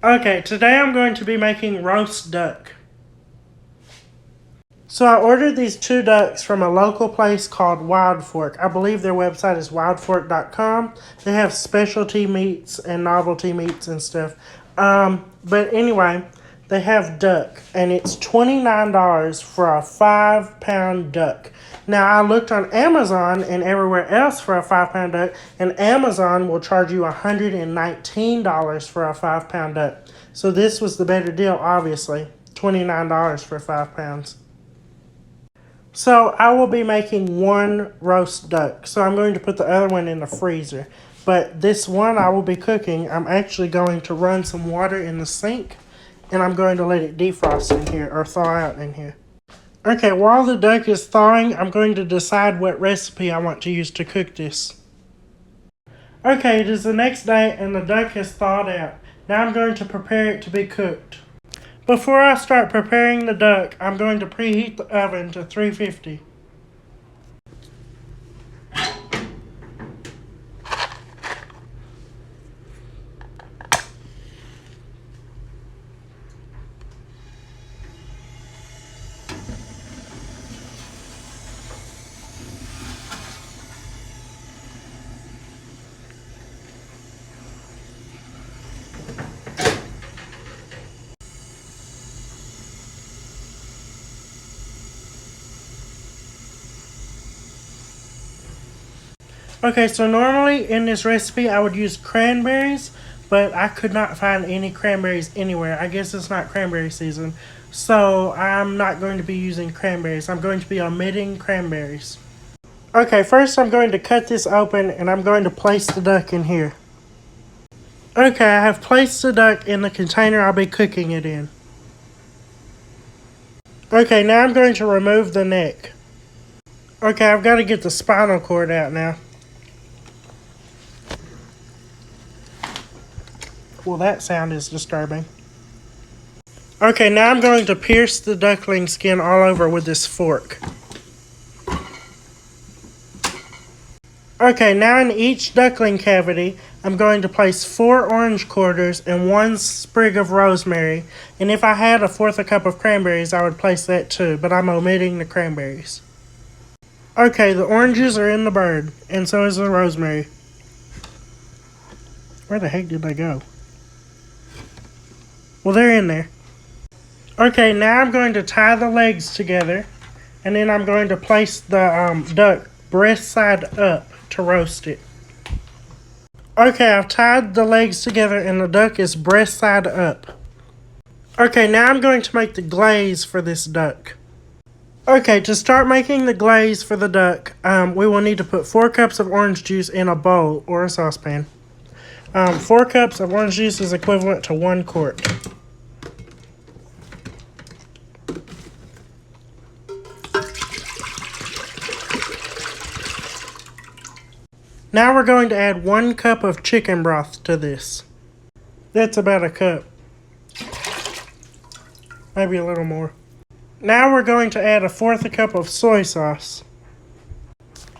Okay, today I'm going to be making roast duck. So I ordered these two ducks from a local place called Wild Fork. I believe their website is wildfork.com. They have specialty meats and novelty meats and stuff. But anyway, they have duck, and it's $29 for a 5-pound duck. Now, I looked on Amazon and everywhere else for a 5-pound duck, and Amazon will charge you $119 for a 5-pound duck. So this was the better deal, obviously. $29 for 5 pounds. So I will be making one roast duck. So I'm going to put the other one in the freezer. But this one I will be cooking, I'm actually going to run some water in the sink, and I'm going to let it defrost in here, or thaw out in here. Okay, while the duck is thawing, I'm going to decide what recipe I want to use to cook this. Okay, it is the next day and the duck has thawed out. Now I'm going to prepare it to be cooked. Before I start preparing the duck, I'm going to preheat the oven to 350. Okay, so normally in this recipe I would use cranberries, but I could not find any cranberries anywhere. I guess it's not cranberry season, so I'm not going to be using cranberries. I'm going to be omitting cranberries. Okay, first I'm going to cut this open and I'm going to place the duck in here. Okay, I have placed the duck in the container I'll be cooking it in. Okay, now I'm going to remove the neck. Okay, I've got to get the spinal cord out now. Well, that sound is disturbing. Okay, now I'm going to pierce the duckling skin all over with this fork. Okay, now in each duckling cavity, I'm going to place 4 orange quarters and 1 sprig of rosemary. And if I had a 1/4 cup of cranberries, I would place that too, but I'm omitting the cranberries. Okay, the oranges are in the bird, and so is the rosemary. Where the heck did they go? Well, they're in there. Okay, now I'm going to tie the legs together, and then I'm going to place the duck breast side up to roast it. Okay, I've tied the legs together and the duck is breast side up. Okay, now I'm going to make the glaze for this duck. Okay, to start making the glaze for the duck, we will need to put 4 cups of orange juice in a bowl or a saucepan. 4 cups of orange juice is equivalent to 1 quart. Now we're going to add 1 cup of chicken broth to this. That's about a cup. Maybe a little more. Now we're going to add a 1/4 cup of soy sauce.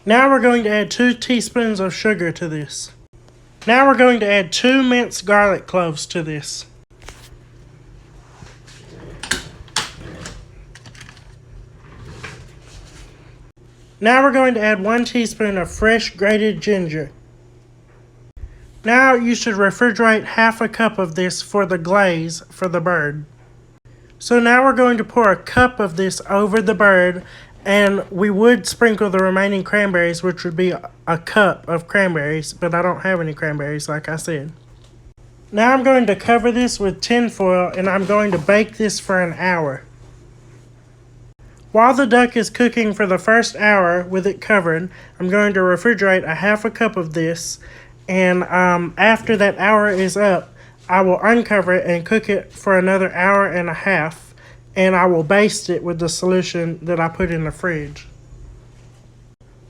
Now we're going to add 2 teaspoons of sugar to this. Now we're going to add 2 minced garlic cloves to this. Now we're going to add 1 teaspoon of fresh grated ginger. Now you should refrigerate 1/2 cup of this for the glaze for the bird. So now we're going to pour a cup of this over the bird, and we would sprinkle the remaining cranberries, which would be a cup of cranberries, but I don't have any cranberries like I said. Now I'm going to cover this with tin foil, and I'm going to bake this for an hour. While the duck is cooking for the first hour with it covered, I'm going to refrigerate a 1/2 cup of this, and after that hour is up, I will uncover it and cook it for another hour and a half, and I will baste it with the solution that I put in the fridge.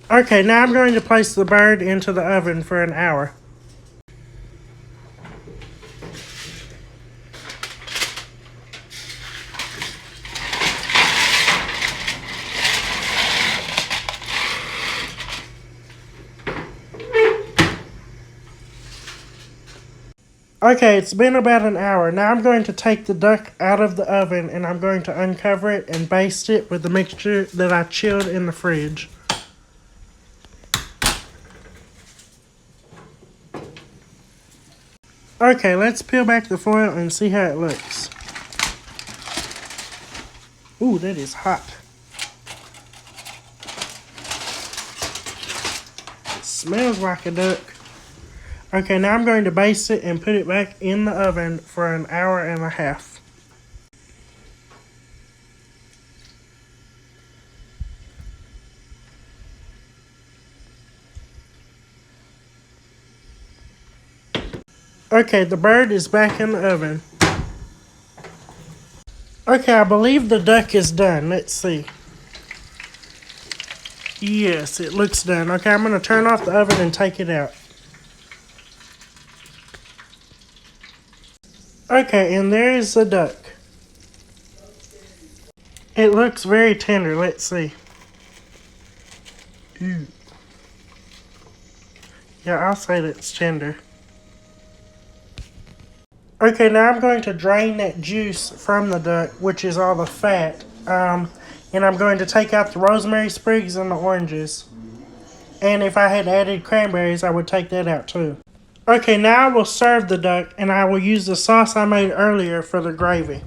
Okay, now I'm going to place the bird into the oven for an hour. Okay, it's been about an hour. Now I'm going to take the duck out of the oven and I'm going to uncover it and baste it with the mixture that I chilled in the fridge. Okay, let's peel back the foil and see how it looks. Ooh, that is hot. It smells like a duck. Okay, now I'm going to baste it and put it back in the oven for an hour and a half. Okay, the bird is back in the oven. Okay, I believe the duck is done. Let's see. Yes, it looks done. Okay, I'm going to turn off the oven and take it out. Okay, and there is the duck. It looks very tender. Let's see. Ooh. Yeah, I'll say that's tender. Okay, now I'm going to drain that juice from the duck, which is all the fat. And I'm going to take out the rosemary sprigs and the oranges. And if I had added cranberries, I would take that out too. Okay, now I will serve the duck, and I will use the sauce I made earlier for the gravy.